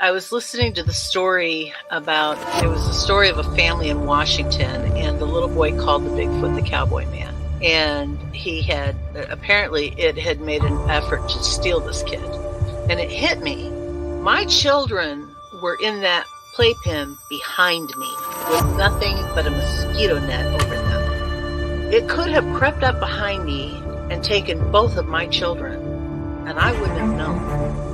I was listening to the story about, it was a story of a family in Washington, and the little boy called the Bigfoot the Cowboy Man. And he had, apparently it had made an effort to steal this kid. And it hit me. My children were in that playpen behind me with nothing but a mosquito net over them. It could have crept up behind me and taken both of my children, and I wouldn't have known.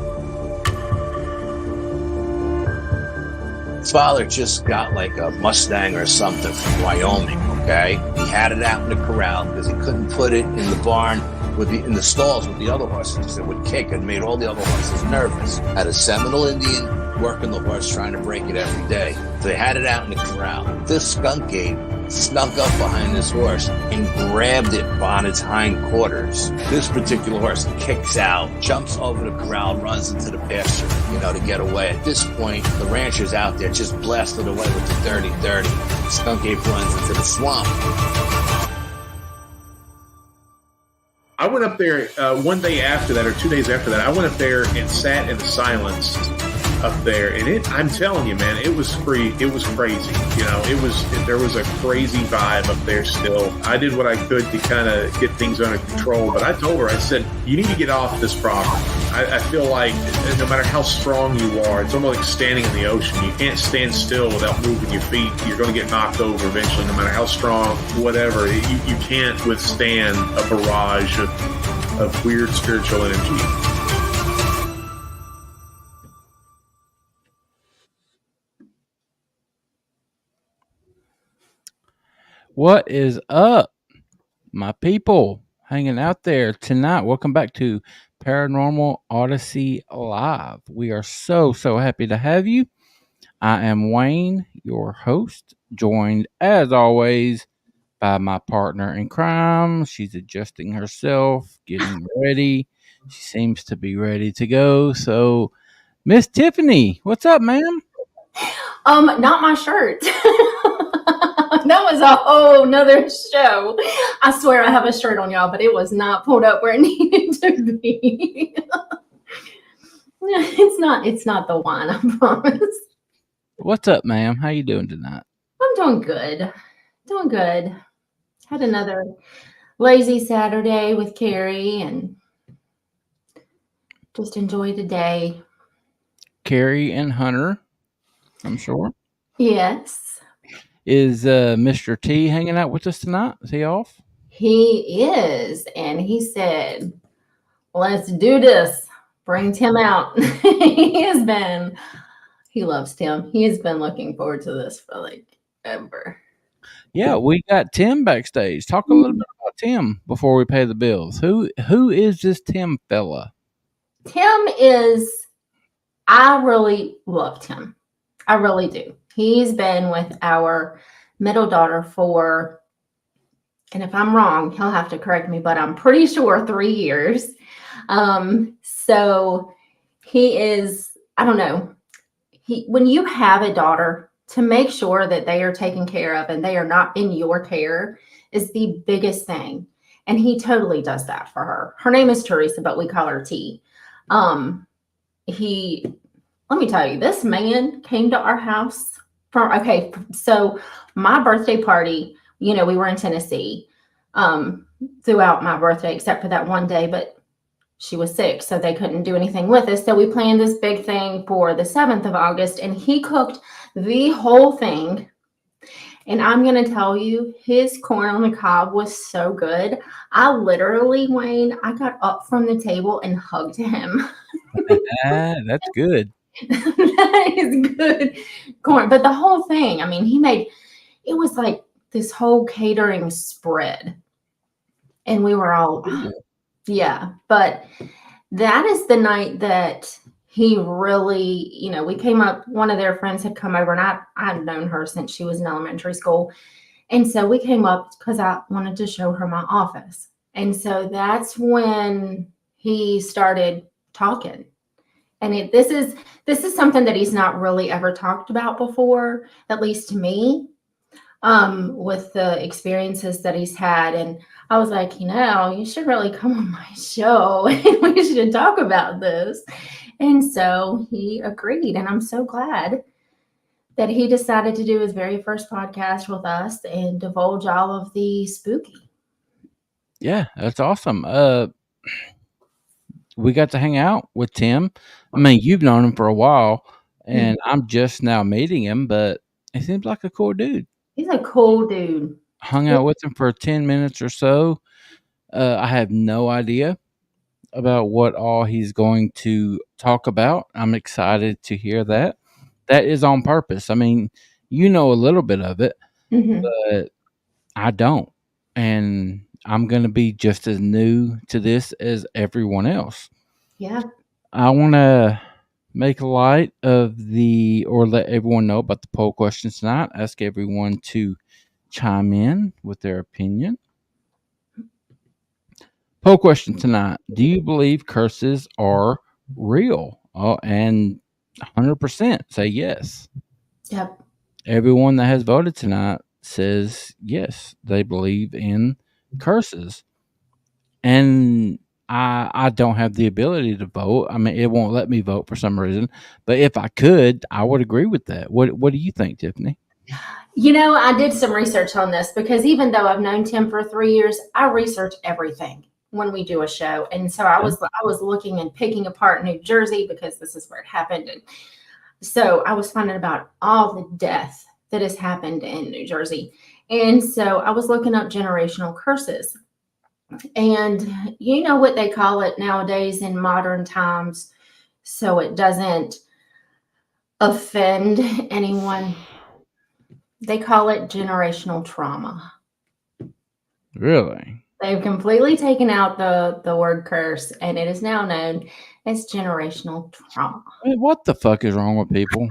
Father just got like a Mustang or something from Wyoming, okay? He had it out in the corral because he couldn't put it in the barn in the stalls with the other horses. It would kick and made all the other horses nervous. Had a Seminole Indian working the horse trying to break it every day. So they had it out in the corral. This skunk ape snuck up behind this horse and grabbed it on its hind quarters. This particular horse kicks out, jumps over the corral, runs into the pasture, to get away. At this point, the rancher's out there just blasted away with the 30-30. Skunk ape runs into the swamp. I went up there one day after that, or 2 days after that. I went up there and sat in the silence up there, and I'm telling you, man, it was free. It was crazy. There was a crazy vibe up there still. I did what I could to kind of get things under control, but I told her, I said, you need to get off this property. I feel like no matter how strong you are, it's almost like standing in the ocean. You can't stand still without moving your feet. You're going to get knocked over eventually, no matter how strong, whatever. You can't withstand a barrage of weird spiritual energy. What is up, my people hanging out there tonight? Welcome back to Paranormal Odyssey Live. We are so happy to have you. I am Wayne, your host, joined as always by my partner in crime. She's adjusting herself, getting ready. She seems to be ready to go. So, Miss Tiffany, what's up, ma'am? Not my shirt. That was a whole nother show. I swear I have a shirt on, y'all, but it was not pulled up where it needed to be. It's not the one, I promise. What's up, ma'am? How you doing tonight? I'm doing good. Had another lazy Saturday with Carrie and just enjoyed the day. Carrie and Hunter, I'm sure. Yes. Is Mr. T hanging out with us tonight? Is he off? He is. And he said, let's do this. Bring Tim out. He loves Tim. He has been looking forward to this for like ever. Yeah, we got Tim backstage. Talk a little bit about Tim before we pay the bills. Who is this Tim fella? I really love Tim. I really do. He's been with our middle daughter for, and if I'm wrong, he'll have to correct me, but I'm pretty sure 3 years. So he is, I don't know. When you have a daughter, to make sure that they are taken care of and they are not in your care is the biggest thing. And he totally does that for her. Her name is Teresa, but we call her T. Let me tell you, this man came to our house so my birthday party, we were in Tennessee throughout my birthday, except for that one day, but she was sick, so they couldn't do anything with us. So we planned this big thing for the 7th of August, and he cooked the whole thing. And I'm going to tell you, his corn on the cob was so good. I literally, Wayne, I got up from the table and hugged him. That's good. That is good corn. But the whole thing, it was like this whole catering spread. And we were all, yeah. But that is the night that he really, we came up, one of their friends had come over, and I'd known her since she was in elementary school. And so we came up because I wanted to show her my office. And so that's when he started talking. And this is something that he's not really ever talked about before, at least to me, with the experiences that he's had. And I was like, you should really come on my show and we should talk about this. And so he agreed, and I'm so glad that he decided to do his very first podcast with us and divulge all of the spooky. Yeah, that's awesome. We got to hang out with Tim. I mean, you've known him for a while, and I'm just now meeting him, but he seems like a cool dude. He's a cool dude. Hung out with him for 10 minutes or so. I have no idea about what all he's going to talk about. I'm excited to hear that. That is on purpose. I mean, you know a little bit of it, but I don't. And I'm going to be just as new to this as everyone else. Yeah. I want to make light of or let everyone know about the poll questions tonight. Ask everyone to chime in with their opinion. Poll question tonight. Do you believe curses are real? Oh, and 100% say yes. Yep. Everyone that has voted tonight says yes, they believe in curses. And I don't have the ability to vote. I mean, it won't let me vote for some reason. But if I could, I would agree with that. What do you think, Tiffany? You know, I did some research on this because even though I've known Tim for 3 years, I research everything when we do a show. And so I was looking and picking apart New Jersey because this is where it happened. And so I was finding about all the death that has happened in New Jersey. And so I was looking up generational curses. And you know what they call it nowadays in modern times, so it doesn't offend anyone. They call it generational trauma. Really? They've completely taken out the word curse, and it is now known as generational trauma. I mean, what the fuck is wrong with people?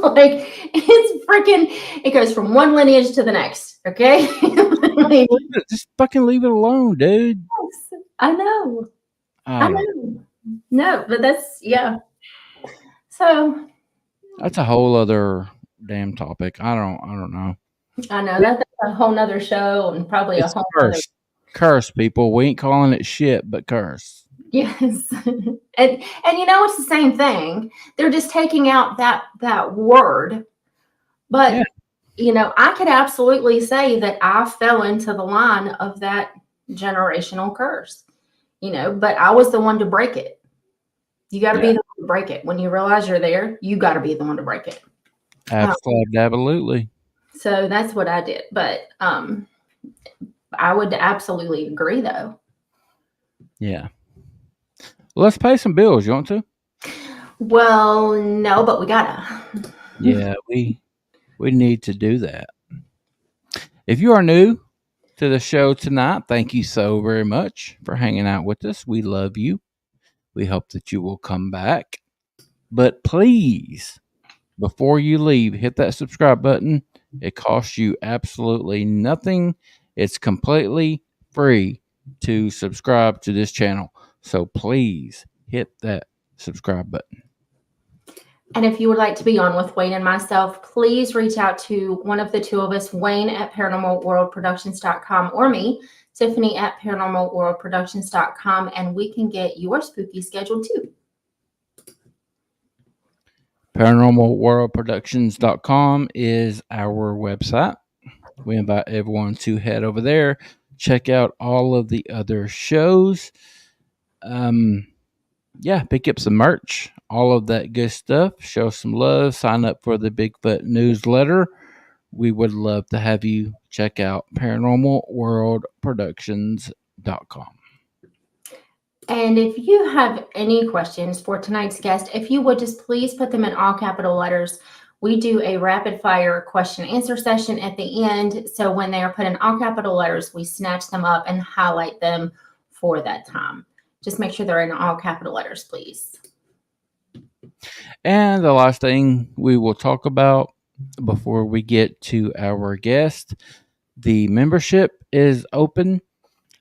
Like, it's freaking, it goes from one lineage to the next, okay? Like, Just fucking leave it alone, dude. yes, I know. I know. No, but that's, yeah. So that's a whole other damn topic. I don't know. I know that's a whole nother show and probably It's a whole curse, people. We ain't calling it shit, but curse. Yes. and you know, it's the same thing. They're just taking out that word. But Yeah. you know, I could absolutely say that I fell into the line of that generational curse. You know, but I was the one to break it. You got to be the one to break it. When you realize you're there, you got to be the one to break it. Absolutely. So that's what I did. But I would absolutely agree, though. Yeah. Let's pay some bills. You want to? Well, no, but we gotta. Yeah, we need to do that. If you are new to the show tonight, thank you so very much for hanging out with us. We love you. We hope that you will come back. But please, before you leave, hit that subscribe button. It costs you absolutely nothing. It's completely free to subscribe to this channel. So please hit that subscribe button. And if you would like to be on with Wayne and myself, please reach out to one of the two of us, Wayne at paranormalworldproductions.com, or me, Tiffany at paranormalworldproductions.com, and we can get your spooky schedule too. Paranormalworldproductions.com is our website. We invite everyone to head over there, check out all of the other shows. Pick up some merch, all of that good stuff. Show some love. Sign up for the Bigfoot newsletter. We would love to have you check out paranormalworldproductions.com. And if you have any questions for tonight's guest, if you would just please put them in all capital letters. We do a rapid fire question answer session at the end. So when they are put in all capital letters, we snatch them up and highlight them for that time. Just make sure they're in all capital letters, please. And the last thing we will talk about before we get to our guest, the membership is open.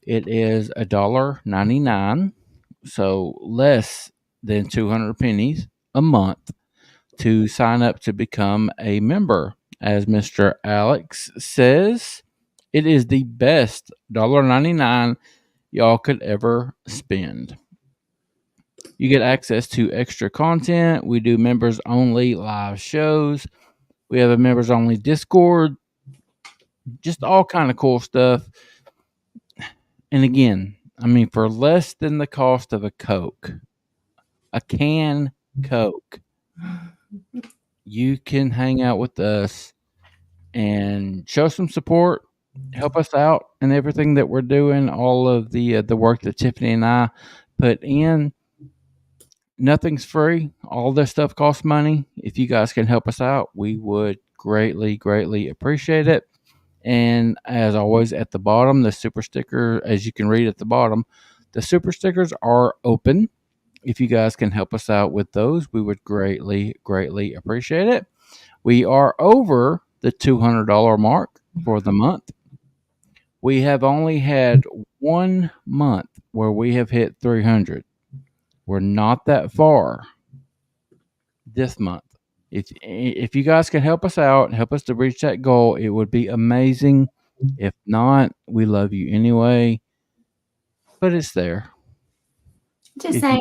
It is $1.99, so less than 200 pennies a month to sign up to become a member. As Mr. Alex says, it is the best $1.99 y'all could ever spend. You get access to extra content. We do members only live shows. We have a members only Discord. Just all kind of cool stuff. And again, I mean, for less than the cost of a Coke, a can Coke, you can hang out with us and show some support, help us out in everything that we're doing, all of the work that Tiffany and I put in. Nothing's free. All this stuff costs money. If you guys can help us out, we would greatly, greatly appreciate it. And as always, at the bottom, the super sticker, as you can read at the bottom, the super stickers are open. If you guys can help us out with those, we would greatly, greatly appreciate it. We are over the $200 mark for the month. We have only had 1 month where we have hit 300. We're not that far this month. If you guys can help us out, help us to reach that goal, it would be amazing. If not, we love you anyway. But it's there. Just saying.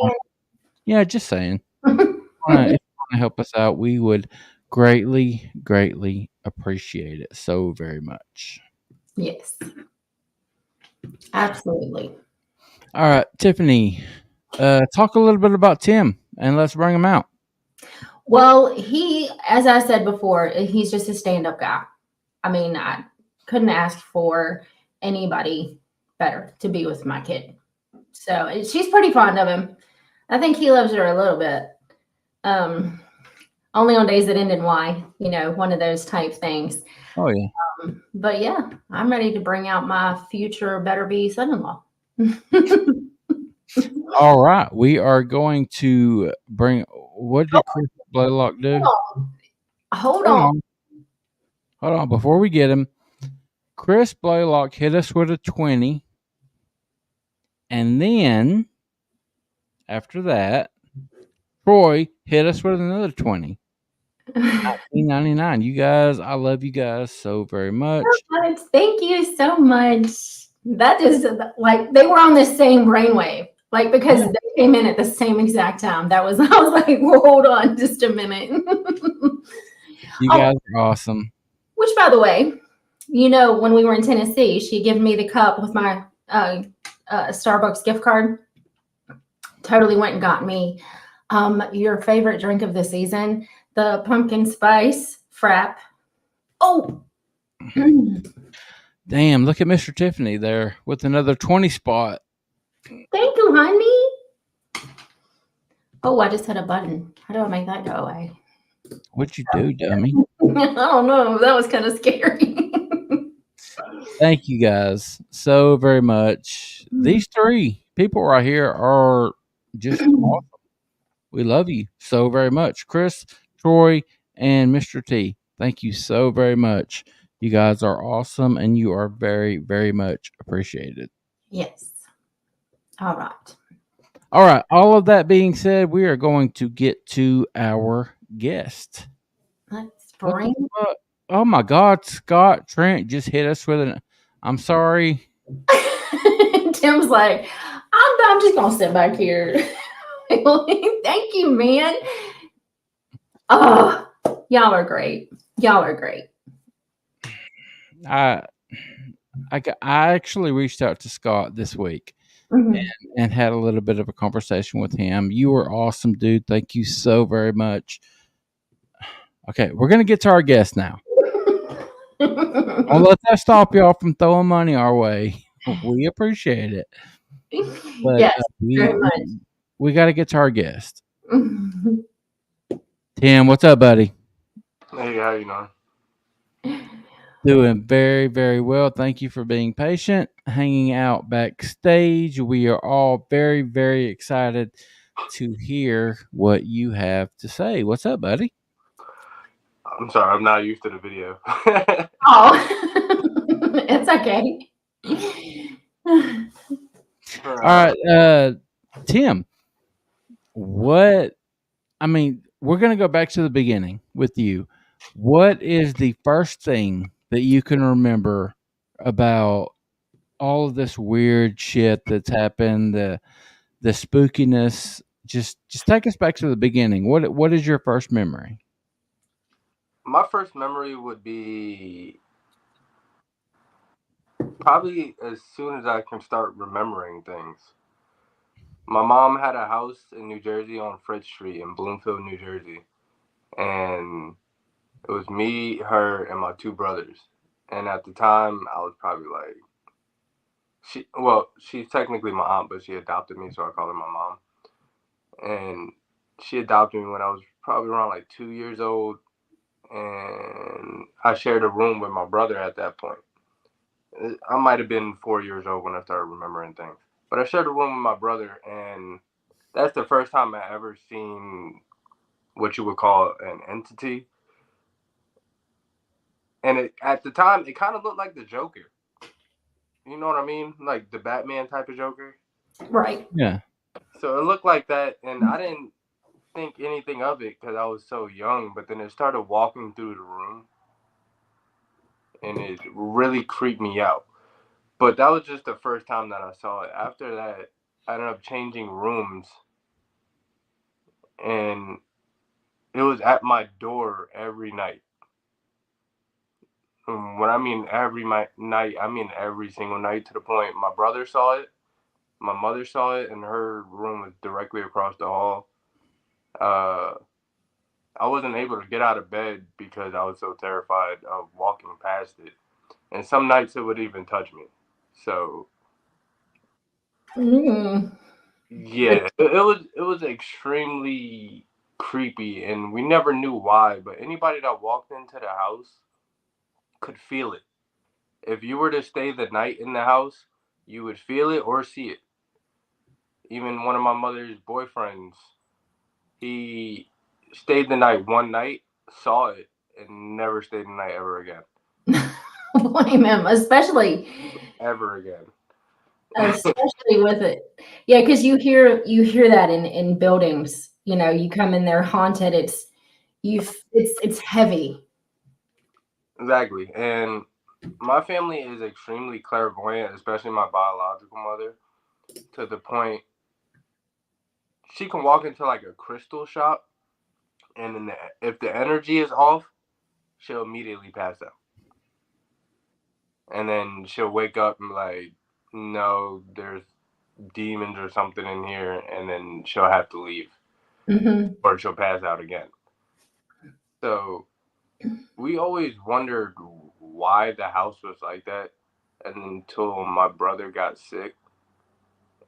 Yeah, just saying. If you want to help us out, we would greatly, greatly appreciate it so very much. Yes. Absolutely. All right, Tiffany, talk a little bit about Tim and let's bring him out. Well, he, as I said before, he's just a stand-up guy. I mean, I couldn't ask for anybody better to be with my kid. So she's pretty fond of him. I think he loves her a little bit. Only on days that end in Y, one of those type things. Oh, yeah. But yeah, I'm ready to bring out my future better be son-in-law. All right. We are going to bring, what did Chris Blaylock do? Hold on. Hold on. Before we get him, Chris Blaylock hit us with a 20. And then, after that, Troy hit us with another 20. $19.99. You guys, I love you guys so very much. Thank you so much. That is like they were on the same brainwave, like because they came in at the same exact time. I was like, well, hold on just a minute. You guys are awesome. Which, by the way, when we were in Tennessee, she gave me the cup with my Starbucks gift card. Totally went and got me your favorite drink of the season, the pumpkin spice frap. Oh. Damn, look at Mr. Tiffany there with another 20 spot. Thank you, honey. Oh, I just hit a button. How do I make that go away? What'd you do, dummy? I don't know. That was kind of scary. Thank you guys so very much. These 3 people right here are just awesome. We love you so very much. Chris, Troy, and Mr. T. Thank you so very much. You guys are awesome, and you are very, very much appreciated. Yes. All right. All right. All of that being said, we are going to get to our guest. Let's bring. Oh, my God. Scott Trent just hit us with an... I'm sorry. Tim's like, I'm just going to sit back here. Thank you, man. Oh, y'all are great. Y'all are great. I actually reached out to Scott this week and had a little bit of a conversation with him. You were awesome, dude. Thank you so very much. Okay, we're going to get to our guest now. I'll let that stop y'all from throwing money our way. We appreciate it. But, yes, very much. We got to get to our guest. Tim, what's up, buddy? Hey, how you doing? Doing very, very well. Thank you for being patient, hanging out backstage. We are all very, very excited to hear what you have to say. What's up, buddy? I'm sorry, I'm not used to the video. Oh, it's okay. All right, Tim, we're going to go back to the beginning with you. What is the first thing that you can remember about all of this weird shit that's happened, the spookiness just take us back to the beginning. What is your first memory? My first memory would be probably as soon as I can start remembering things. My mom had a house in New Jersey on Fritz Street in Bloomfield, New Jersey. And it was me, her, and my two brothers. And at the time, I was probably like, she's technically my aunt, but she adopted me, so I call her my mom. And she adopted me when I was probably around like 2 years old. And I shared a room with my brother at that point. I might have been 4 years old when I started remembering things. But I shared a room with my brother, and that's the first time I ever seen what you would call an entity. And at the time, it kind of looked like the Joker. You know what I mean? Like the Batman type of Joker. Right. Yeah. So it looked like that, and I didn't think anything of it because I was so young. But then it started walking through the room, and it really creeped me out. But that was just the first time that I saw it. After that, I ended up changing rooms, and it was at my door every night. When I mean every night, I mean every single night, to the point my brother saw it, my mother saw it, and her room was directly across the hall. Uh, I wasn't able to get out of bed because I was so terrified of walking past it. And some nights it would even touch me. So Mm. yeah, it was extremely creepy, and we never knew why. But anybody that walked into the house could feel it. If you were to stay the night in the house, you would feel it or see it. Even one of my mother's boyfriends, he stayed the night one night, saw it, and never stayed the night ever again. Blame him, especially Ever again. with it. Yeah, because you hear that in buildings. You know, you come in there haunted. It's heavy. Exactly. And my family is extremely clairvoyant, especially my biological mother, to the point she can walk into like a crystal shop, and then if the energy is off, she'll immediately pass out. And then she'll wake up and be like, no, there's demons or something in here, and then she'll have to leave, Mm-hmm. or she'll pass out again. So we always wondered why the house was like that, and until my brother got sick,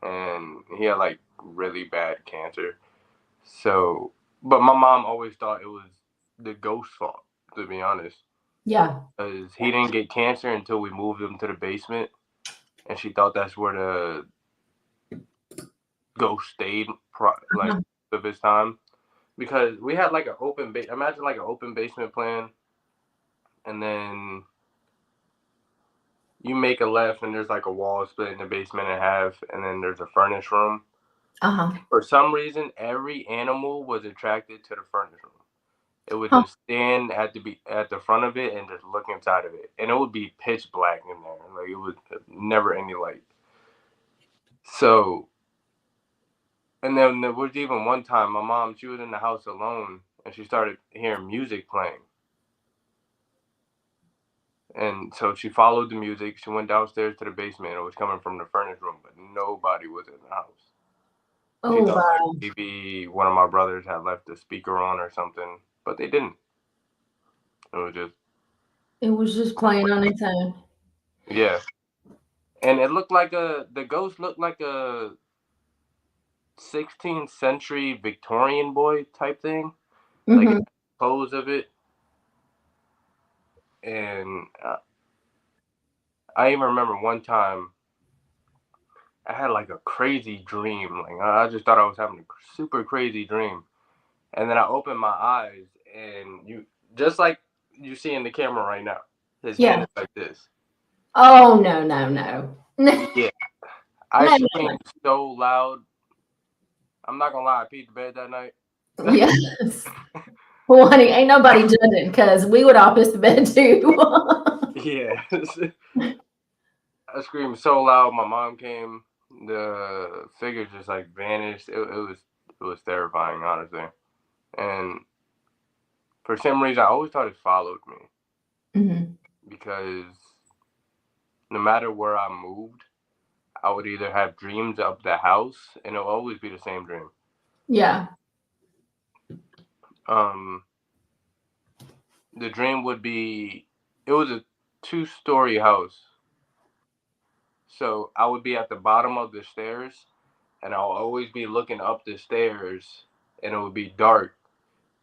and he had like really bad cancer. So, but my mom always thought it was the ghost's fault, to be honest, Yeah. because he didn't get cancer until we moved him to the basement, and she thought that's where the ghost stayed, like Uh-huh. of his time, because we had like an imagine like an open basement plan, and then you make a left, and there's like a wall split in the basement in half, and then there's a furnace room. Uh-huh. For some reason, every animal was attracted to the furnace room. It would Huh. just stand at the front of it and just look inside of it, and it would be pitch black in there. Like it was never any light. So, and then there was even one time my mom, she was in the house alone, and she started hearing music playing. And so she followed the music. She went downstairs to the basement. It was coming from the furnace room, but nobody was in the house. She Oh thought like wow. maybe one of my brothers had left the speaker on or something, but they didn't. It was just, It was just playing on its own. yeah. And the ghost looked like a 16th century Victorian boy type thing, like Mm-hmm. the pose of it. And I even remember one time I had like a crazy dream. Like I just thought I was having a super crazy dream. And then I opened my eyes, and just like you see in the camera right now, his hand Yeah. is like this. Oh no, no, no. No, Yeah. I no, screamed so loud. I'm not gonna lie, I peed the bed that night. no. Yes. Well, honey, ain't nobody judging because we would all piss the bed too. Yeah. I screamed so loud. My mom came. The figure just like vanished. It was It was terrifying, honestly. And for some reason, I always thought it followed me Mhm. because no matter where I moved, I would either have dreams of the house, and it'll always be the same dream. Yeah. The dream would be, it was a 2-story house. So I would be at the bottom of the stairs, and I'll always be looking up the stairs, and it would be dark,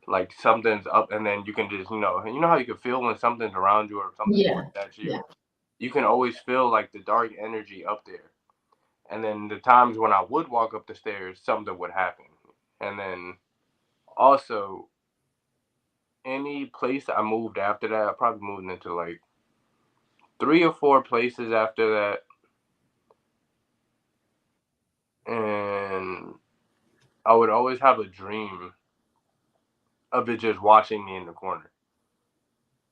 like something's up, and then you can just, you know how you can feel when something's around you or something's Yeah. pointing at you. Yeah. You can always feel like the dark energy up there. And then the times when I would walk up the stairs, something would happen. And then also, any place I moved after that, I probably moved into like 3 or 4 places after that. And I would always have a dream of it just watching me in the corner.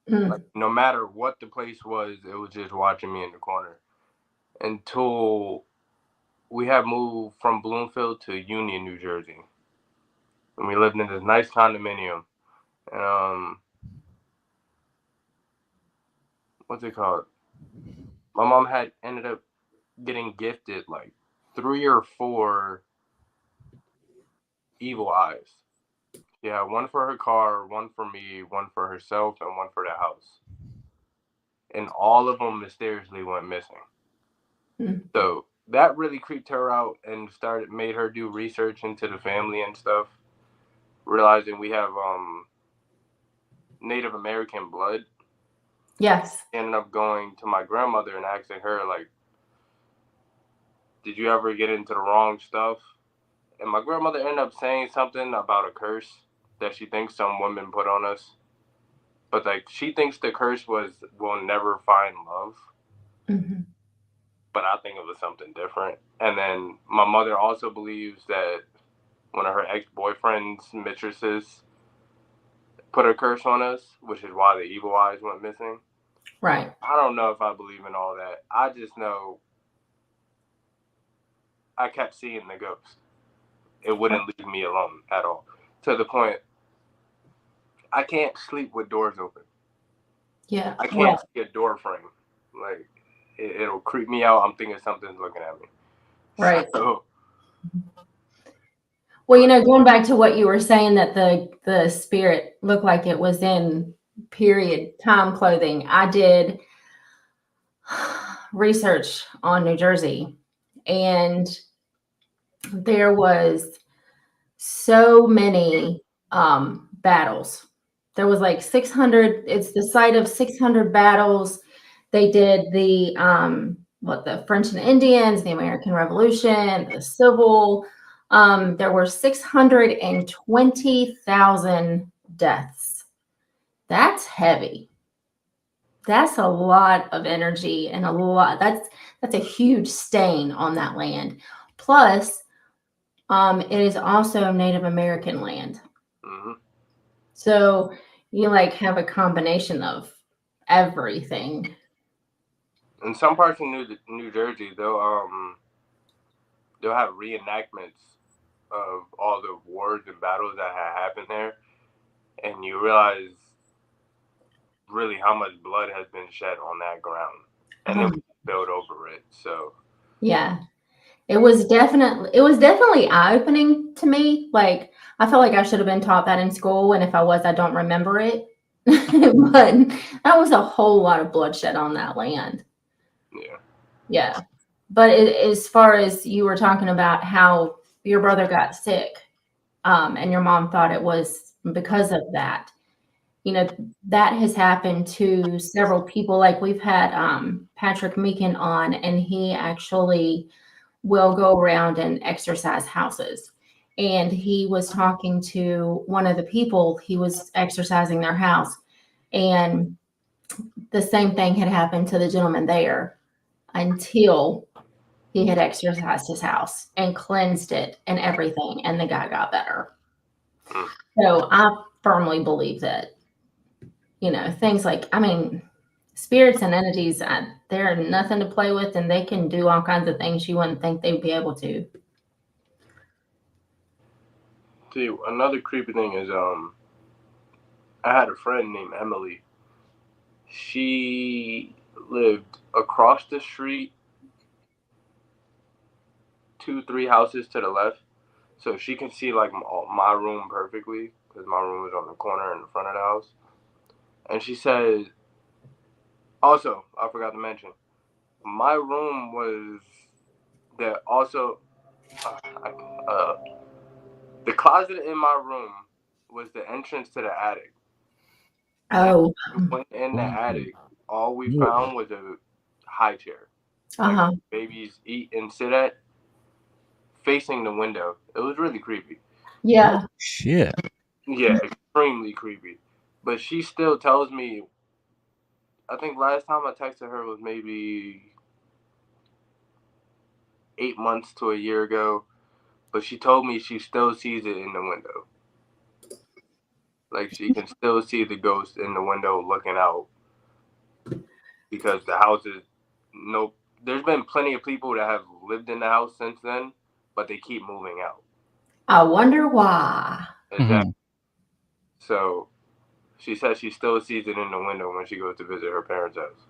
Mm. Like, no matter what the place was, it was just watching me in the corner. Until we had moved from Bloomfield to Union, New Jersey. And we lived in this nice condominium. And what's it called? My mom had ended up getting gifted like 3 or 4 evil eyes. Yeah, one for her car, one for me, one for herself, and one for the house. And all of them mysteriously went missing. Mm. So that really creeped her out and made her do research into the family and stuff. Realizing we have Native American blood. Yes. Ended up going to my grandmother and asking her, like, did you ever get into the wrong stuff? And my grandmother ended up saying something about a curse that she thinks some women put on us. But like, she thinks the curse was, we'll never find love. Mm-hmm. But I think it was something different. And then my mother also believes that one of her ex-boyfriend's mistresses put a curse on us, which is why the evil eyes went missing. Right. I don't know if I believe in all that. I just know I kept seeing the ghost. It wouldn't leave me alone at all. To the point, I can't sleep with doors open. Yeah. I can't see a door frame. Like, it'll creep me out. I'm thinking something's looking at me. Right. So, well, going back to what you were saying, that the spirit looked like it was in period time clothing. I did research on New Jersey, and there was so many battles. There was like 600. It's the site of 600 battles. They did the the French and Indians, the American Revolution, the Civil. There were 620,000 deaths. That's heavy. That's a lot of energy and a lot. That's a huge stain on that land. Plus, it is also Native American land. mm-hmm. So you like have a combination of everything. In some parts of New Jersey, they'll have reenactments of all the wars and battles that had happened there, and you realize really how much blood has been shed on that ground, and then we build over it. So yeah, it was definitely eye-opening to me. Like, I feel like I should have been taught that in school, and if I was, I don't remember it. But that was a whole lot of bloodshed on that land. Yeah. But as far as you were talking about how your brother got sick, and your mom thought it was because of that, that has happened to several people. Like, we've had Patrick Meekin on, and he actually will go around and exercise houses. And he was talking to one of the people, he was exercising their house, and the same thing had happened to the gentleman there until he had exercised his house and cleansed it and everything, and the guy got better. So I firmly believe that, things like, spirits and entities, they're nothing to play with, and they can do all kinds of things you wouldn't think they'd be able to. See, another creepy thing is I had a friend named Emily. She lived across the street, 2, 3 houses to the left, so she can see like my room perfectly because my room is on the corner in the front of the house. And she said, also, I forgot to mention, my room was that also. The closet in my room was the entrance to the attic. Oh, And when in the attic, all we found was a high chair. uh-huh. Like babies eat and sit at, facing the window. It was really creepy. Yeah. Shit. Yeah, extremely creepy. But she still tells me, I think last time I texted her was maybe 8 months to a year ago. But she told me she still sees it in the window. Like she can still see the ghost in the window looking out. Because the house is no. There's been plenty of people that have lived in the house since then, but they keep moving out. I wonder why. Exactly. So she says she still sees it in the window when she goes to visit her parents' house.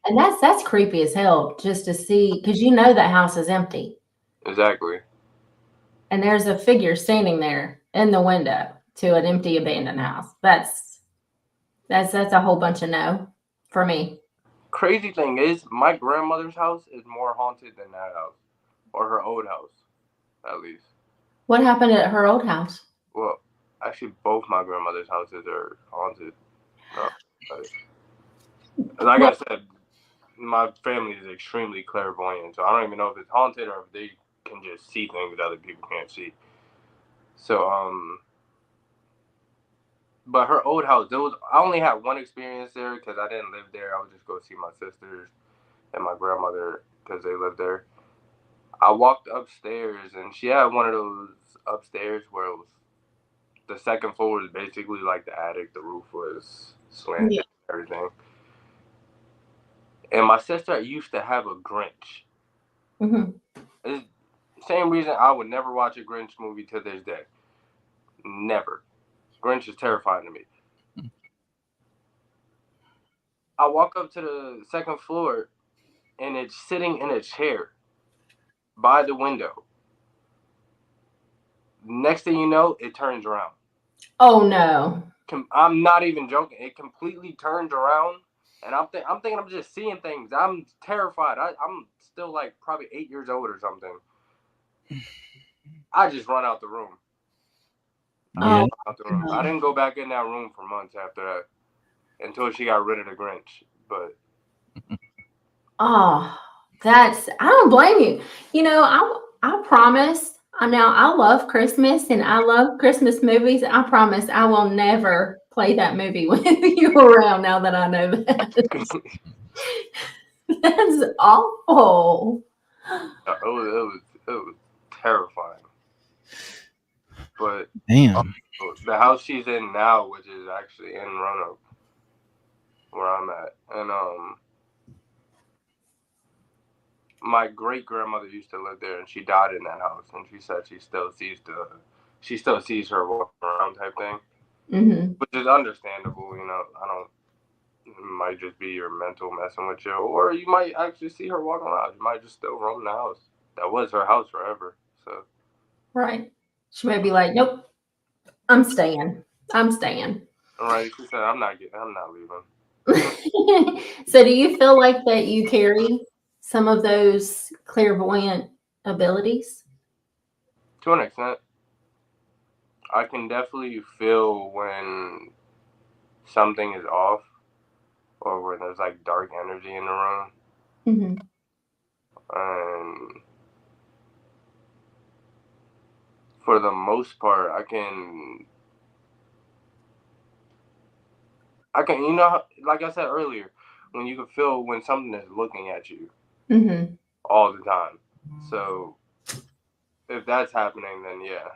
And that's creepy as hell just to see, because you know that house is empty. Exactly. And there's a figure standing there in the window to an empty abandoned house. That's a whole bunch of no for me. Crazy thing is, my grandmother's house is more haunted than that house, or her old house, at least. What happened at her old house? Well, actually, both my grandmother's houses are haunted. Like I said, my family is extremely clairvoyant, so I don't even know if it's haunted or if they can just see things that other people can't see. So, but her old house, I only had one experience there because I didn't live there. I would just go see my sisters and my grandmother because they lived there. I walked upstairs and she had one of those upstairs where it was, the second floor was basically like the attic. The roof was slanted and everything. And my sister used to have a Grinch. It's same reason I would never watch a Grinch movie to this day. Never. Grinch is terrifying to me. I walk up to the second floor and it's sitting in a chair by the window. Next thing you know, it turns around. Oh no. I'm not even joking. It completely turns around and I'm thinking I'm just seeing things. I'm terrified. I'm still like probably 8 years old or something. I just run out the room. Yeah. I didn't go back in that room for months after that until she got rid of the Grinch. But I don't blame you. You know, I promise. Now I love Christmas and I love Christmas movies. I promise I will never play that movie with you around now that I know that. That's awful. it was terrifying. But Damn. the house she's in now, which is actually in Roanoke, where I'm at, and my great grandmother used to live there, and she died in that house, and she said she still sees her walking around type thing, which is understandable. You know, it might just be your mental messing with you, or you might actually see her walking around. You might just still roam the house. That was her house forever. So right, she may be like, nope, I'm staying. All right, she said, I'm not leaving. So do you feel like that you carry some of those clairvoyant abilities? To an extent. I can definitely feel when something is off or when there's like dark energy in the room. And for the most part, I can, you know, like I said earlier, when you can feel when something is looking at you all the time. So if that's happening, then yeah,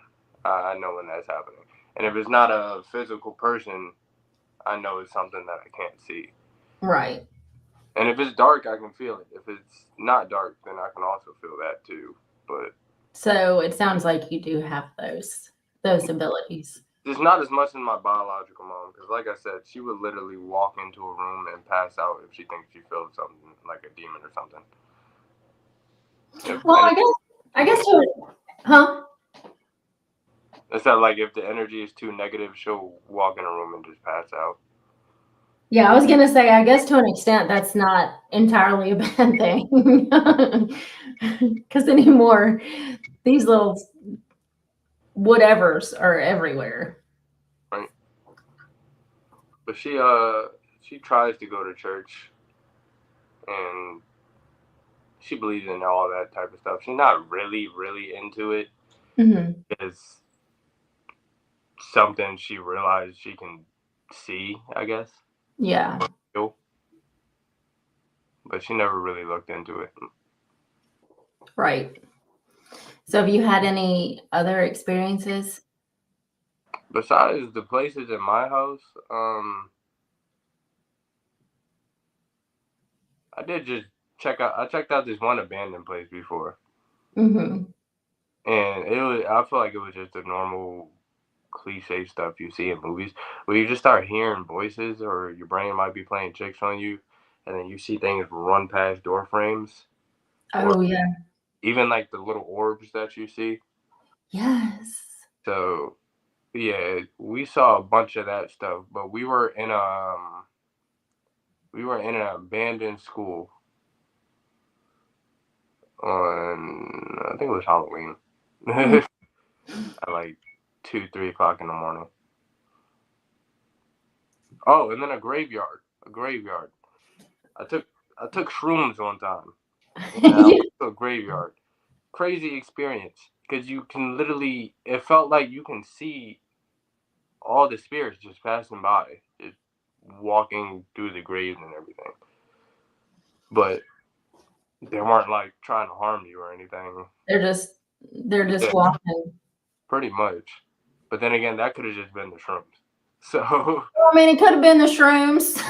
I know when that's happening. And if it's not a physical person, I know it's something that I can't see. Right. And if it's dark, I can feel it. If it's not dark, then I can also feel that too. But So it sounds like you do have those abilities. It's not as much as my biological mom, because like I said, she would literally walk into a room and pass out if she thinks she feels something like a demon or something. Well, I guess huh? It's not like if the energy is too negative, she'll walk in a room and just pass out. Yeah, I was gonna say, I guess to an extent, that's not entirely a bad thing, because anymore, these little whatevers are everywhere. Right. But she tries to go to church, and she believes in all that type of stuff. She's not really into it. Mm-hmm. It's something she realized she can see, I guess. Yeah. But she never really looked into it. Right. So have you had any other experiences? Besides the places in my house, I did just I checked out this one abandoned place before. Mm-hmm. And I feel like it was just the normal cliche stuff you see in movies, where you just start hearing voices, or your brain might be playing tricks on you, and then you see things run past door frames. Oh, yeah. Even like the little orbs that you see. Yes. So yeah, we saw a bunch of that stuff, but we were in an abandoned school on, I think it was Halloween. At like 2, 3 o'clock in the morning. Oh, and then a graveyard. I took shrooms one time. To a graveyard. Crazy experience, because you can literally, it felt like you can see all the spirits just passing by, just walking through the graves and everything. But they weren't like trying to harm you or anything. They're just walking. Pretty much. But then again, that could have just been the shrooms. So I mean, it could have been the shrooms,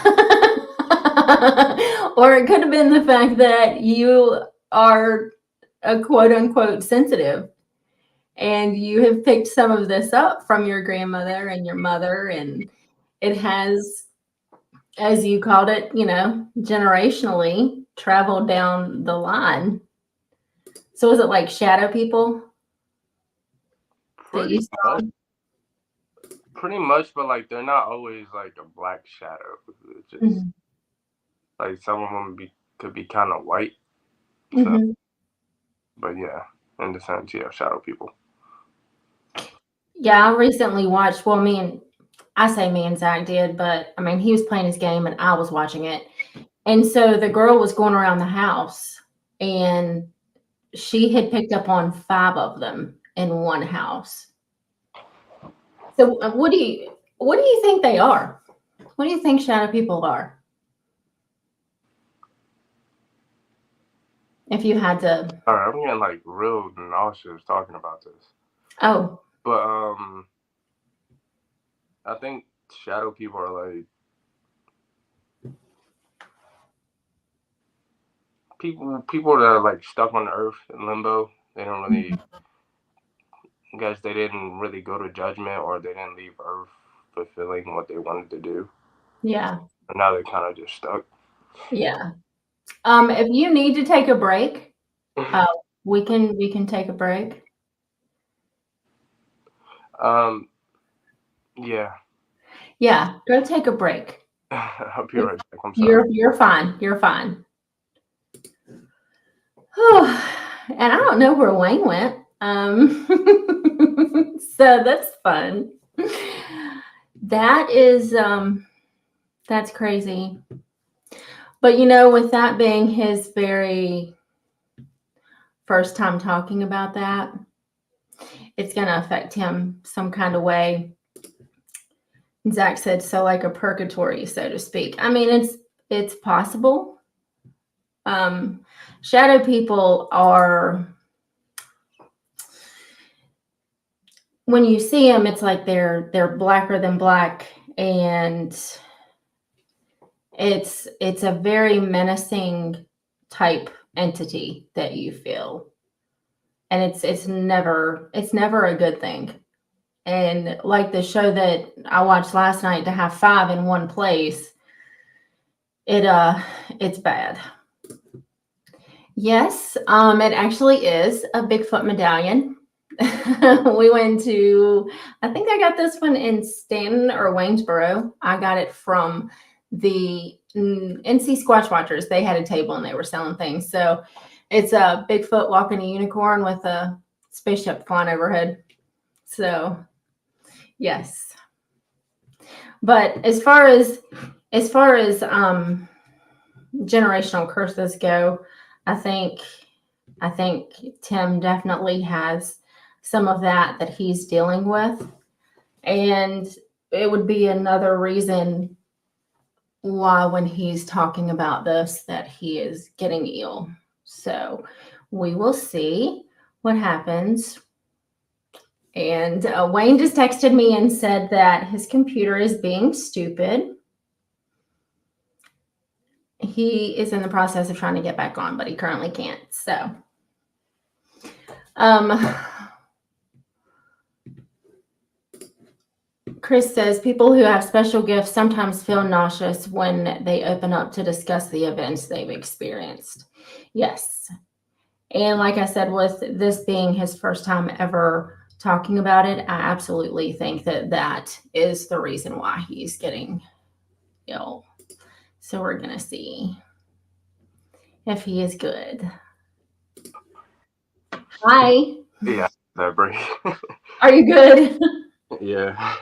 or it could have been the fact that you are a quote unquote sensitive, and you have picked some of this up from your grandmother and your mother, and it has, as you called it, generationally traveled down the line. So is it like shadow people that you saw? Pretty much, but like they're not always like a black shadow. It's just like some of them could be kind of white. So, but yeah, in the sense, yeah, shadow people. Yeah, I recently watched. Well, I say me and Zach did, but I mean, he was playing his game and I was watching it. And so the girl was going around the house, and she had picked up on 5 of them in one house. So what do you think they are? What do you think shadow people are? If you had to. All right, I'm getting like real nauseous talking about this. Oh. But I think shadow people are like people that are like stuck on the earth in limbo. They don't really, I guess they didn't really go to judgment, or they didn't leave earth fulfilling what they wanted to do. Yeah. And now they're kind of just stuck. Yeah. If you need to take a break, we can take a break. Yeah. Yeah, go take a break. I'll be right back. I'm sorry. You're fine. You're fine. And I don't know where Wayne went. So that's fun. That is that's crazy. But with that being his very first time talking about that, it's going to affect him some kind of way. Zach said, so like a purgatory, so to speak. I mean, it's possible. Shadow people are, when you see them, it's like they're blacker than black, and it's a very menacing type entity that you feel. and it's never a good thing. And like the show that I watched last night, to have 5 in one place, it's bad. Yes, it actually is a Bigfoot medallion. We went to, I think I got this one in Stanton or Waynesboro. I got it from the NC Squatch Watchers. They had a table and they were selling things. So it's a Bigfoot walking a unicorn with a spaceship flying overhead. So yes. But as far as generational curses go, I think Tim definitely has some of that he's dealing with. And it would be another reason why when he's talking about this that he is getting ill. So we will see what happens. And Wayne just texted me and said that his computer is being stupid. He is in the process of trying to get back on, but he currently can't. So, Chris says people who have special gifts sometimes feel nauseous when they open up to discuss the events they've experienced. Yes. And like I said, with this being his first time ever talking about it, I absolutely think that is the reason why he's getting ill. So we're going to see if he is good. Hi. Yeah, that break. Are you good? Yeah.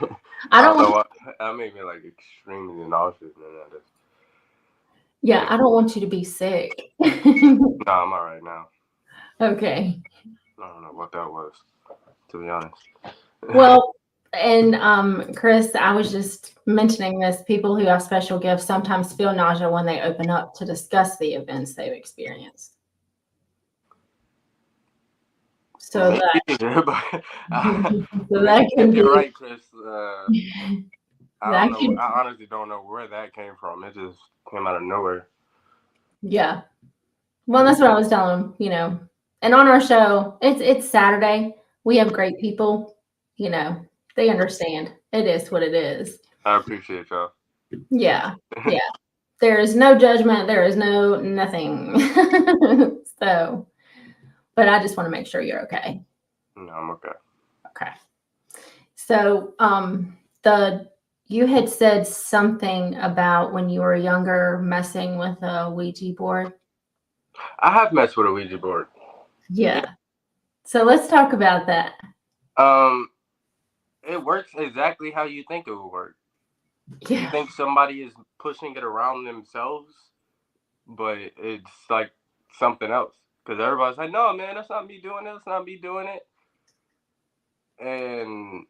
I don't know. That made me like extremely nauseous. Yeah, I don't want you to be sick. No, I'm all right now. Okay. I don't know what that was, to be honest. Well, and Chris, I was just mentioning this. People who have special gifts sometimes feel nausea when they open up to discuss the events they've experienced. So Maybe, but so that can be you're right, Chris. I don't know. I honestly don't know where that came from. It just came out of nowhere. Yeah. Well, that's what I was telling him, you know. And on our show, it's Saturday. We have great people, you know. They understand. It is what it is. I appreciate y'all. Yeah. Yeah. There is no judgment. There is nothing. So, but I just want to make sure you're okay. No, I'm okay. Okay. So, you had said something about when you were younger messing with a Ouija board. I have messed with a Ouija board. Yeah. So let's talk about that. It works exactly how you think it would work. Yeah. You think somebody is pushing it around themselves, but it's like something else. Because everybody's like, no, man, that's not me doing it. That's not me doing it. And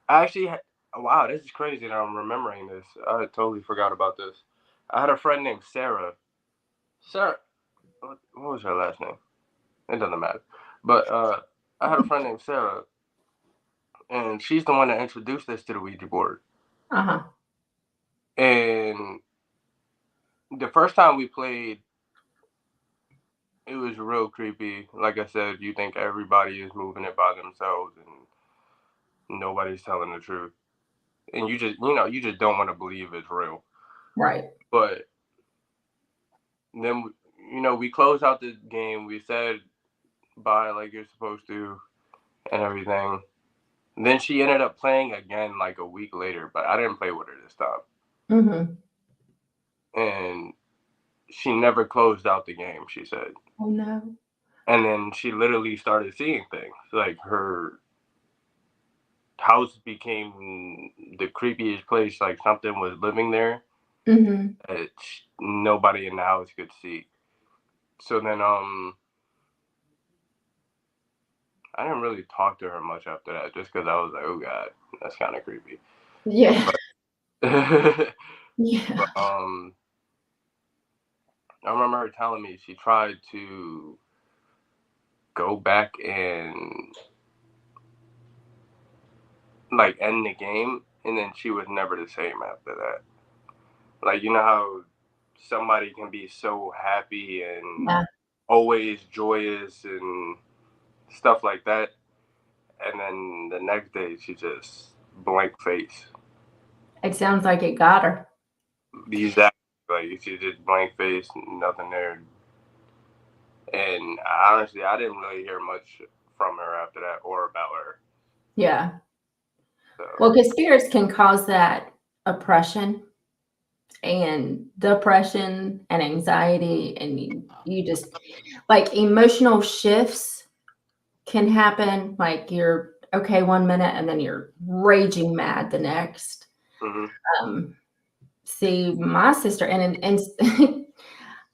I actually, wow, this is crazy that I'm remembering this. I totally forgot about this. I had a friend named Sarah. Sarah, what was her last name? It doesn't matter. But I had a friend named Sarah, and she's the one that introduced us to the Ouija board. Uh-huh. And the first time we played, it was real creepy. Like I said, you think everybody is moving it by themselves and nobody's telling the truth. And you just don't want to believe it's real. Right. But then, we closed out the game. We said bye like you're supposed to and everything. And then she ended up playing again like a week later, but I didn't play with her this time. Mm-hmm. And she never closed out the game, she said. Oh, no. And then she literally started seeing things. Like her house became the creepiest place. Like something was living there that nobody in the house could see. So then I didn't really talk to her much after that, just because I was like, oh God, that's kind of creepy. Yeah. Yeah. But, I remember her telling me she tried to go back and like end the game, and then she was never the same after that. Like, you know how somebody can be so happy and always joyous and stuff like that. And then the next day, she just blank face. It sounds like it got her. Exactly. Like, she just blank face, nothing there. And honestly, I didn't really hear much from her after that or about her. Yeah. So, Well, because spirits can cause that oppression and depression and anxiety, and you just like emotional shifts can happen. Like you're okay one minute and then you're raging mad the next. See, my sister, and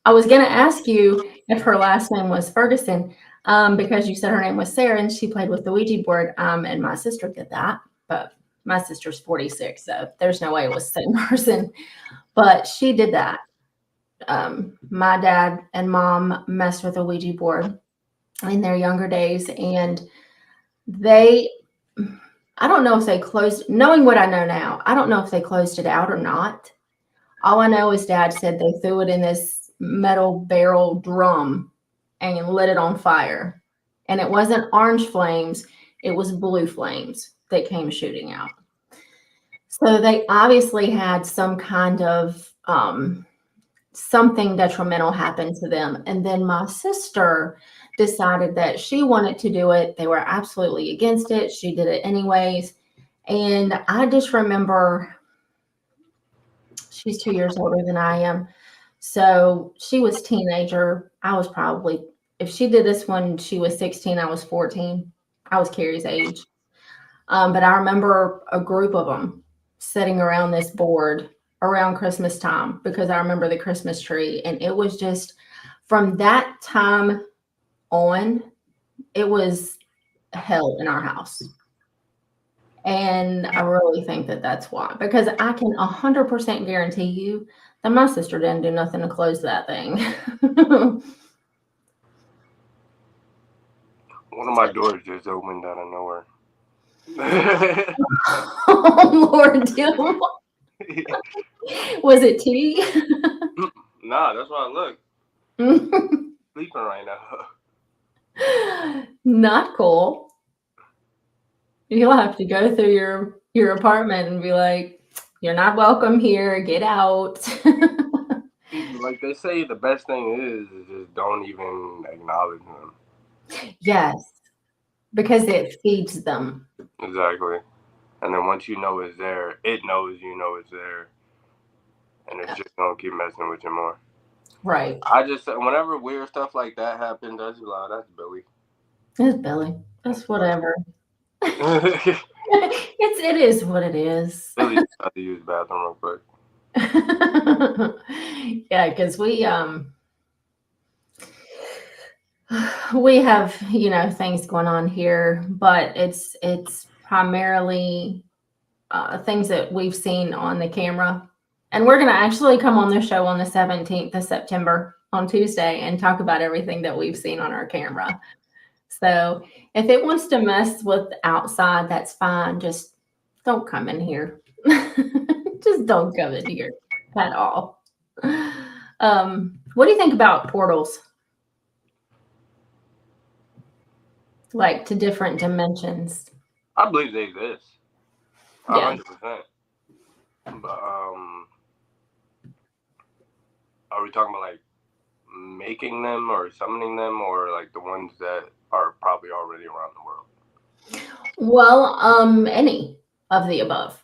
I was going to ask you if her last name was Ferguson, because you said her name was Sarah and she played with the Ouija board, and my sister did that, but my sister's 46, so there's no way it was the same person, but she did that. My dad and mom messed with a Ouija board in their younger days, and I don't know if they closed, knowing what I know now, I don't know if they closed it out or not. All I know is Dad said they threw it in this metal barrel drum and lit it on fire. And it wasn't orange flames, it was blue flames that came shooting out. So they obviously had some kind of something detrimental happen to them. And then my sister decided that she wanted to do it. They were absolutely against it. She did it anyways. And I just remember she's 2 years older than I am. So she was teenager. I was probably, if she did this when she was 16, I was 14. I was Carrie's age. But I remember a group of them sitting around this board around Christmas time, because I remember the Christmas tree. And it was just from that time on, it was hell in our house. And I really think that that's why, because I can 100% guarantee you that my sister didn't do nothing to close that thing. one of my doors just opened out of nowhere. Oh, Lord, Tim. Was it tea? Nah, that's why I look. Sleeping right now. Not cool. You'll have to go through your apartment and be like, you're not welcome here. Get out. Like they say, the best thing is just don't even acknowledge them. Yes, because it feeds them. Exactly. And then once you know it's there, it knows you know it's there. And it's just gonna keep messing with you more. Right. I just, whenever weird stuff like that happens, I just be like, that's Billy. It's Billy. That's whatever. It is what it is. Billy just had to use the bathroom real quick. Yeah, because we have, things going on here, but it's primarily things that we've seen on the camera. And we're going to actually come on the show on the 17th of September on Tuesday and talk about everything that we've seen on our camera. So if it wants to mess with outside, that's fine. Just don't come in here. Just don't come in here at all. What do you think about portals? Like to different dimensions? I believe they exist. 100%. But are we talking about like making them or summoning them, or like the ones that are probably already around the world? Well, any of the above.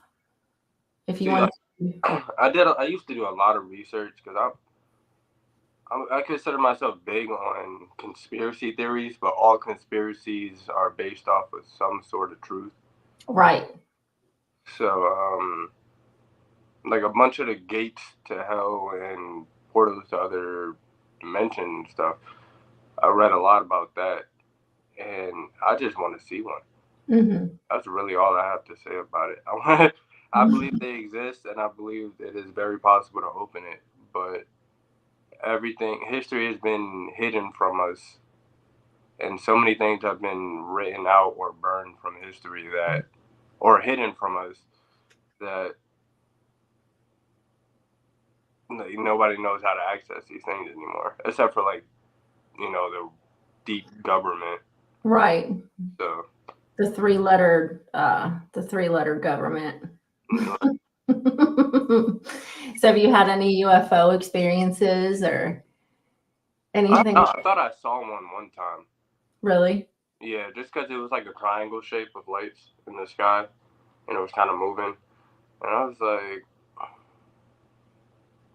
If you want. I used to do a lot of research because I consider myself big on conspiracy theories, but all conspiracies are based off of some sort of truth. Right. So, like a bunch of the gates to hell and portals to other dimensions and stuff, I read a lot about that, and I just want to see one. Mm-hmm. That's really all I have to say about it. I believe they exist, and I believe it is very possible to open it, but history has been hidden from us, and so many things have been written out or burned from history or hidden from us, that nobody knows how to access these things anymore, except for like the deep government. Right. So The three-letter government. So have you had any UFO experiences or anything? I thought I saw one time. Really? Yeah, just because it was like a triangle shape of lights in the sky, and it was kind of moving, and I was like,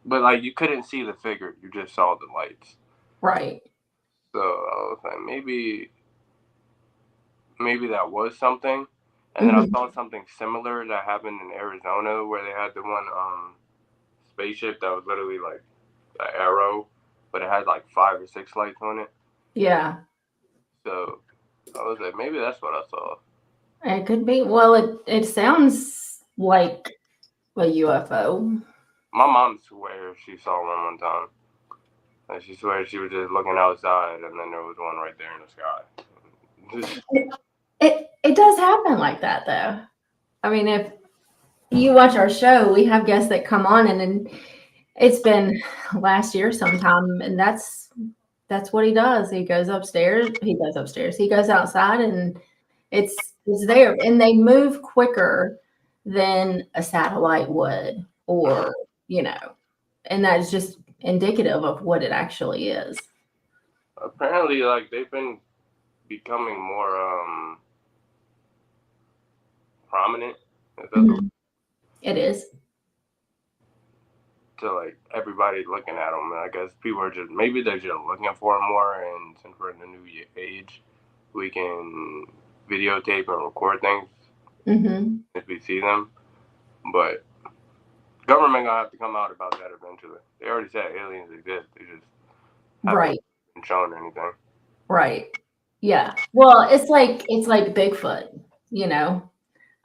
but like you couldn't see the figure, you just saw the lights. Right. So I was like, maybe that was something. And then I saw something similar that happened in Arizona where they had the one spaceship that was literally like an arrow, but it had like 5 or 6 lights on it. Yeah. So I was like, maybe that's what I saw. It could be. Well, it sounds like a UFO. My mom swears she saw one time. And she swears she was just looking outside and then there was one right there in the sky. It does happen like that though. I mean, if you watch our show, we have guests that come on and it's been last year sometime, and that's what he does. He goes upstairs. He goes outside, and it's there, and they move quicker than a satellite would, or and that's just indicative of what it actually is. Apparently, like they've been becoming more prominent. It is. To like everybody looking at them. I guess people are maybe they're just looking for them more, and since we're in the new age, we can videotape and record things if we see them. But government gonna have to come out about that eventually. They already said aliens exist. They just haven't been shown anything. Right. Yeah. Well, it's like Bigfoot.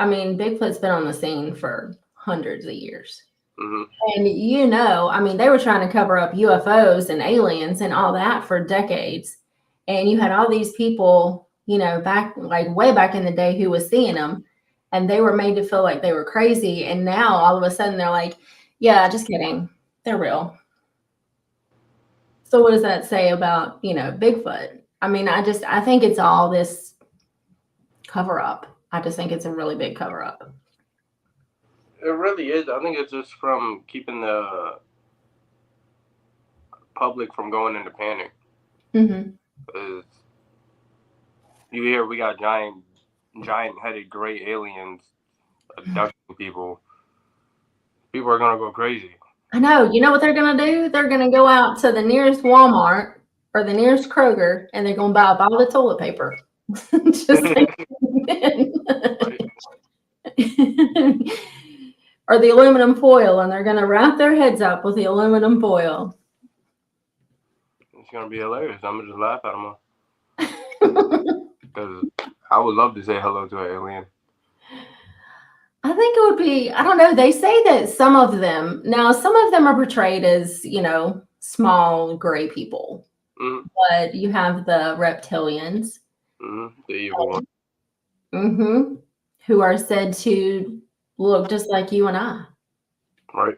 I mean, Bigfoot's been on the scene for hundreds of years. And I mean, they were trying to cover up UFOs and aliens and all that for decades. And you had all these people, back like way back in the day who was seeing them, and they were made to feel like they were crazy. And now all of a sudden they're like, yeah, just kidding. They're real. So what does that say about, Bigfoot? I mean, I think it's all this cover up. I just think it's a really big cover up. It really is. I think it's just from keeping the public from going into panic. Because you hear we got giant-headed gray aliens abducting people. People are gonna go crazy. I know. You know what they're gonna do? They're gonna go out to the nearest Walmart or the nearest Kroger, and they're gonna buy up all the toilet paper. Just like or the aluminum foil, and they're gonna wrap their heads up with the aluminum foil. It's gonna be hilarious. I'm gonna just laugh at them because I would love to say hello to an alien. I think it would be. I don't know. They say that some of them are portrayed as small gray people, but you have the reptilians, the evil ones, who are said to look just like you and I. Right.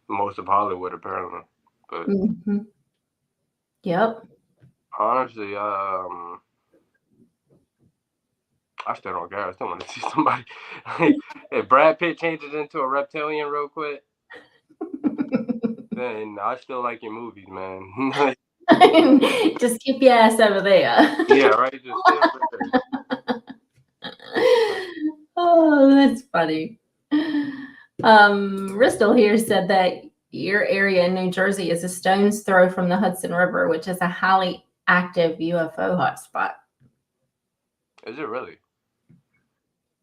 Most of Hollywood, apparently. But Yep. Honestly, I still don't care. I still want to see somebody. If Brad Pitt changes into a reptilian real quick, then I still like your movies, man. Just keep your ass over there. Yeah, right. Just stay over there. Oh, that's funny. Ristel here said that your area in New Jersey is a stone's throw from the Hudson River, which is a highly active UFO hotspot. Is it really?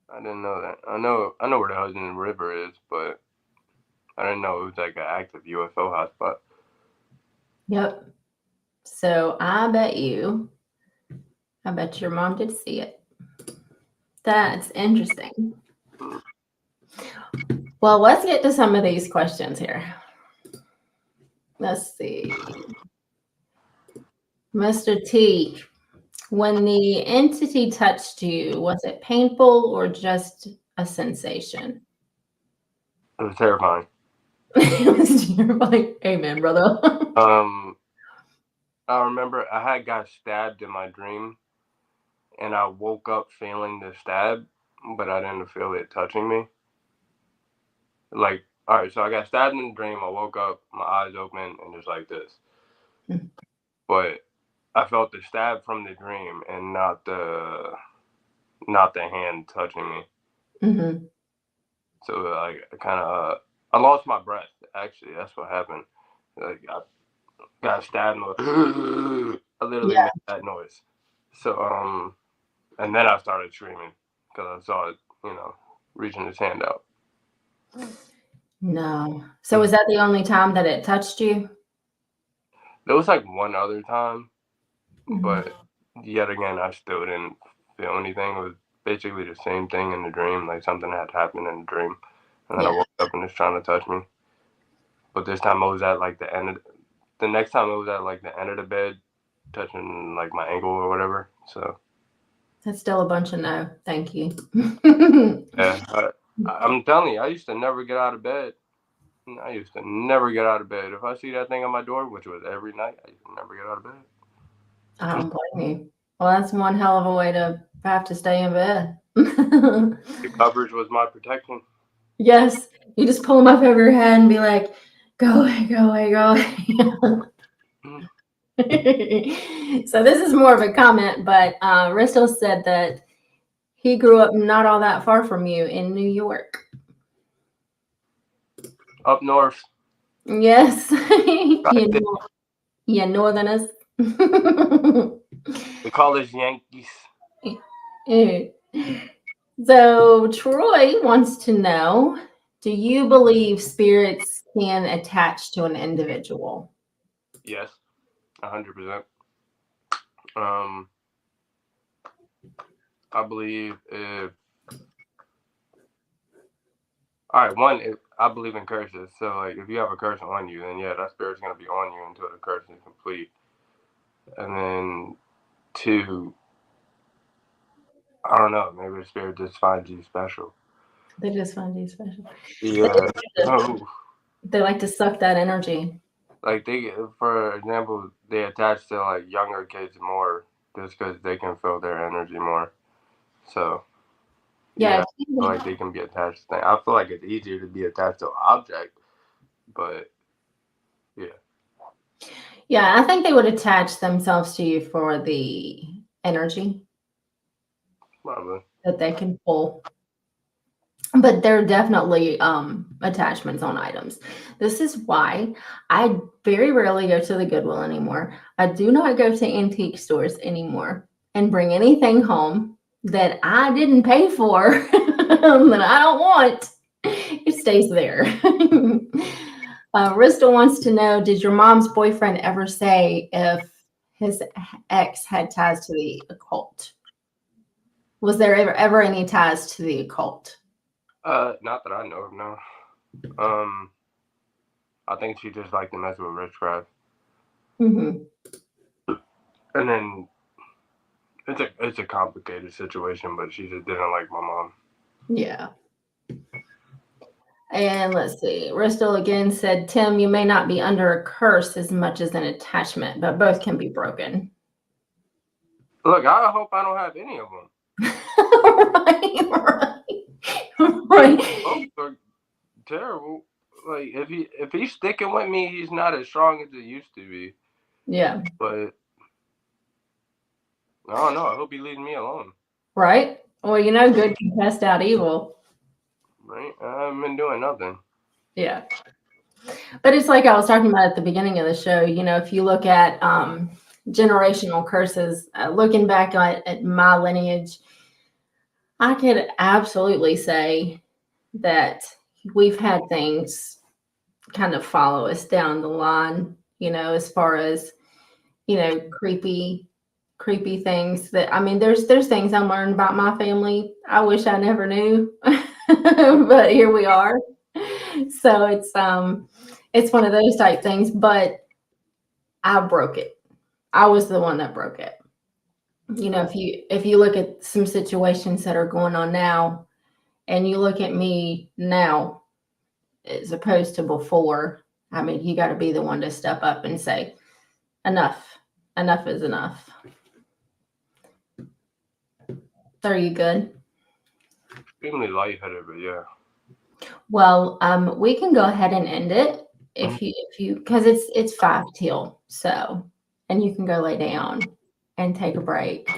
I didn't know that. I know where the Hudson River is, but I didn't know it was like an active UFO hotspot. Yep. So I bet your mom did see it. That's interesting. Well, let's get to some of these questions here. Let's see. Mr. T, when the entity touched you, was it painful or just a sensation? It was terrifying. It was terrifying. Amen, brother. I remember I had got stabbed in my dream, and I woke up feeling the stab, but I didn't feel it touching me. Like, all right, so I got stabbed in the dream. I woke up, my eyes open, and just like this. But I felt the stab from the dream, and not the hand touching me. Mm-hmm. So like, I kind of I lost my breath. Actually, that's what happened. Like, I got stabbed, and I literally Yeah. made that noise. So and then I started screaming because I saw it, reaching his hand out. No. So was that the only time that it touched you? There was like one other time, Mhm. but yet again, I still didn't feel anything. It was basically the same thing in the dream. Like, something had happened in the dream, and then I Yeah. woke up and it's trying to touch me. But this time I was at like the end of the next time it was at like the end of the bed, touching like my ankle or whatever. So That's still a bunch of no. Thank you. yeah, I'm telling you, I used to never get out of bed. I used to never get out of bed. If I see that thing on my door, which was every night, I used to never get out of bed. I don't blame you. Well, that's one hell of a way to have to stay in bed. The coverage was my protection. Yes. You just pull them up over your head and be like, go away, go away, go away. So this is more of a comment, but Ristel said that he grew up not all that far from you in New York. Up north. Yes. Yeah, northerners. We call us Yankees. So Troy wants to know, do you believe spirits can attach to an individual? Yes, 100%. I believe if all right, one, I believe in curses. So like, if you have a curse on you, then yeah, that spirit's gonna be on you until the curse is complete. And then two, I don't know, maybe the spirit just finds you special. They just find you special. Yeah. They like to suck that energy. Like, for example, they attach to like younger kids more just because they can feel their energy more. So Yeah. I feel like they can be attached to things. I feel like it's easier to be attached to an object, but yeah. Yeah, I think they would attach themselves to you for the energy Probably. that they can pull. But there are definitely attachments on items. This is why I very rarely go to the Goodwill anymore. I do not go to antique stores anymore and bring anything home that I didn't pay for that I don't want. It stays there. Rista wants to know, did your mom's boyfriend ever say if his ex had ties to the occult? Was there ever any ties to the occult? Not that I know of, no. I think she just liked to mess with witchcraft. Mm-hmm. And then it's a complicated situation, but she just didn't like my mom. Yeah. And let's see. Ristel again said, Tim, you may not be under a curse as much as an attachment, but both can be broken. Look, I hope I don't have any of them. Right. Both are terrible. Like, if he's sticking with me, he's not as strong as he used to be. Yeah. But I don't know. I hope he leaves me alone. Right. Well, good can cast out evil. Right. I haven't been doing nothing. Yeah. But it's like I was talking about at the beginning of the show. If you look at generational curses, looking back at my lineage, I could absolutely say that we've had things kind of follow us down the line, as far as, creepy things there's things I learned about my family I wish I never knew, but here we are. So it's one of those type things, but I broke it. I was the one that broke it. If you look at some situations that are going on now and you look at me now as opposed to before, you got to be the one to step up and say, enough. enough is enough. Are you good? Extremely lightheaded, but yeah. Well, we can go ahead and end it if you because it's 5 till, so, and you can go lay down and take a break.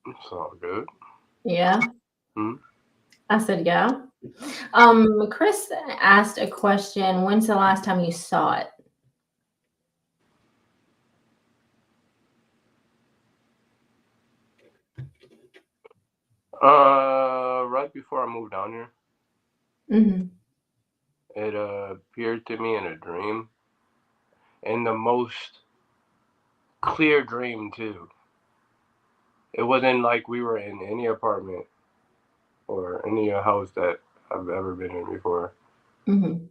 It's all good. Yeah. Hmm? I said yeah. Chris asked a question. When's the last time you saw it? Right before I moved down here. Mm-hmm. It appeared to me in a dream. In the most clear dream, too. It wasn't like we were in any apartment or any house that I've ever been in before. Mm-hmm.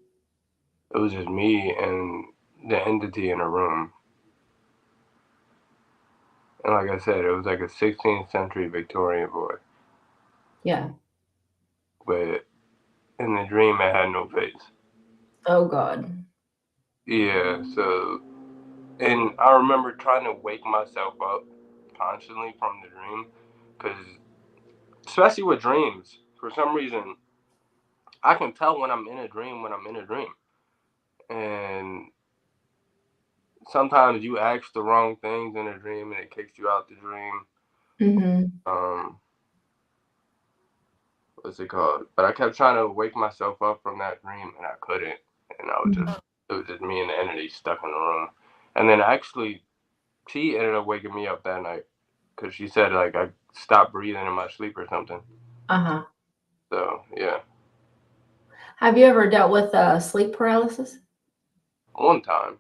It was just me and the entity in a room. And like I said, it was like a 16th century Victorian boy. Yeah. But in the dream, it had no face. Oh God. Yeah, so, and I remember trying to wake myself up constantly from the dream, because, especially with dreams, for some reason, I can tell when I'm in a dream And sometimes you ask the wrong things in a dream and it kicks you out the dream. Mm-hmm. What's it called? But I kept trying to wake myself up from that dream and I couldn't. And it was just me and the entity stuck in the room. And then actually, she ended up waking me up that night because she said like I stopped breathing in my sleep or something. Uh-huh. So yeah. Have you ever dealt with sleep paralysis? One time.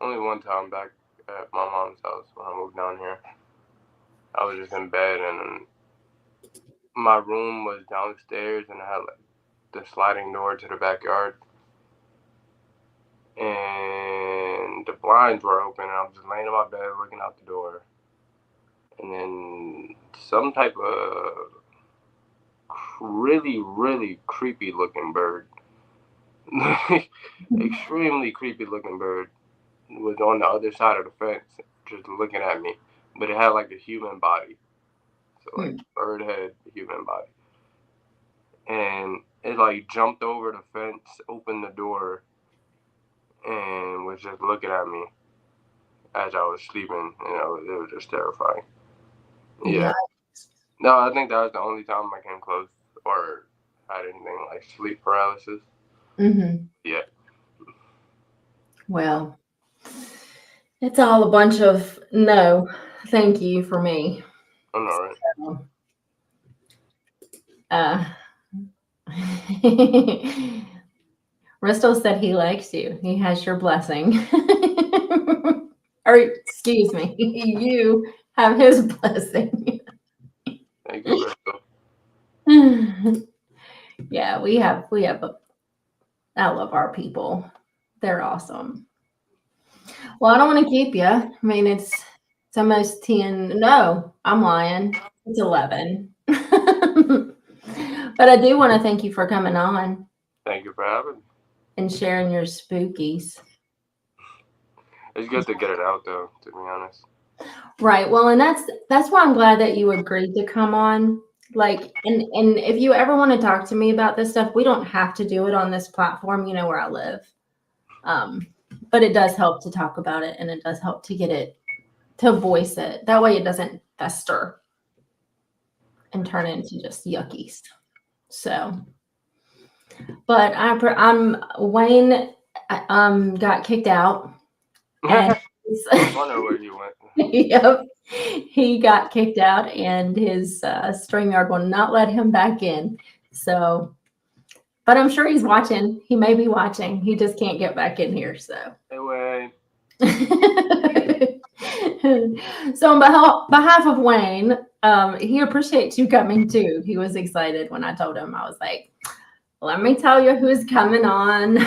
Only one time back at my mom's house when I moved down here. I was just in bed and my room was downstairs and I had like the sliding door to the backyard. And the blinds were open and I was just laying in my bed looking out the door. And then some type of really, really creepy looking bird, extremely creepy looking bird, was on the other side of the fence just looking at me. But it had like a human body. So like bird head, human body. And it like jumped over the fence, opened the door, and was just looking at me as I was sleeping. You know, it was just terrifying. Yeah. No, I think that was the only time I came close or had anything like sleep paralysis. Mm-hmm. Yeah. Well, it's all a bunch of no, thank you for me. I'm all right. Risto said he likes you. He has your blessing. Or excuse me, you have his blessing. Thank you, Risto. Yeah, we have I love our people. They're awesome. Well, I don't want to keep you. I mean, it's almost 10. No, I'm lying. It's 11. But I do want to thank you for coming on. Thank you for having me. And sharing your spookies. It's good to get it out, though, to be honest. Right. Well, and that's why I'm glad that you agreed to come on. Like, and if you ever want to talk to me about this stuff, we don't have to do it on this platform. You know where I live. But it does help to talk about it, and it does help to get it, to voice it. That way it doesn't fester and turn into just yuckies. So, but I'm Wayne got kicked out. And I wonder where you went. Yep. He got kicked out and his StreamYard will not let him back in. So, but I'm sure he's watching. He may be watching. He just can't get back in here. So. Hey, Wayne. So on behalf of Wayne, he appreciates you coming too. He was excited when I told him. I was like, let me tell you who's coming on.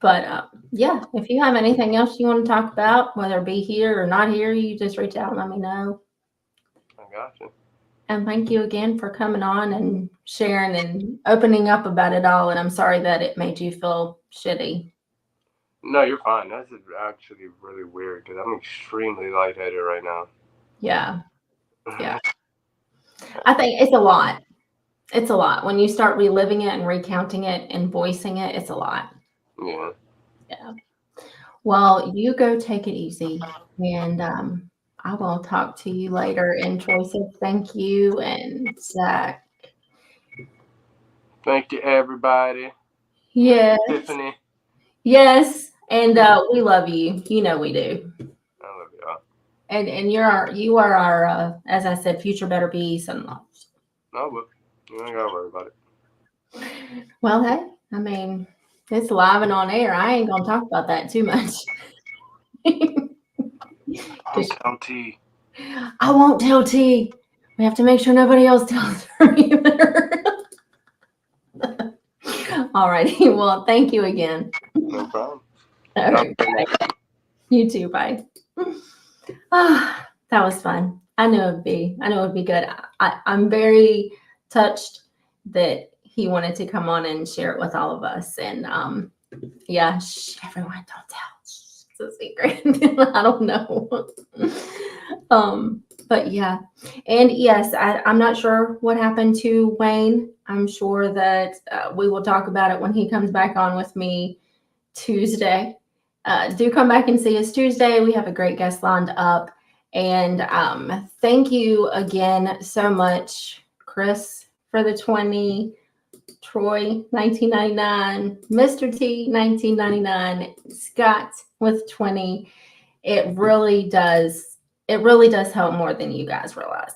But yeah, if you have anything else you want to talk about, whether it be here or not here, you just reach out and let me know. I got you. And thank you again for coming on and sharing and opening up about it all. And I'm sorry that it made you feel shitty. No, you're fine. That's actually really weird because I'm extremely lightheaded right now. Yeah. Yeah. I think it's a lot. It's a lot. When you start reliving it and recounting it and voicing it, it's a lot. Yeah. Yeah. Well, you go take it easy. And I will talk to you later. And Troy says thank you. And Zach. Thank you, everybody. Yes. Tiffany. Yes. And we love you. You know we do. I love y'all. And you are our as I said, future better be son-in-laws. No, but you ain't gotta worry about it. Well, hey, I mean, it's live and on air. I ain't gonna talk about that too much. Don't tell T. I won't tell T. We have to make sure nobody else tells her either. All righty. Well, thank you again. No problem. All right. You too. Bye. Ah, that was fun. I know it'd be good. I'm very touched that he wanted to come on and share it with all of us. And yeah, everyone, don't tell. It's a secret. I don't know. But yeah, and yes, I'm not sure what happened to Wayne. I'm sure that we will talk about it when he comes back on with me Tuesday. Do come back and see us Tuesday. We have a great guest lined up. And thank you again so much, Chris, for the 20, Troy, 1999, Mr. T, 1999, Scott with 20. It really does help more than you guys realize.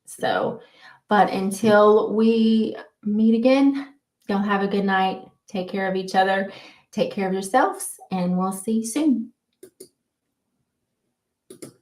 So, but until we meet again, y'all have a good night. Take care of each other. Take care of yourselves, and we'll see you soon.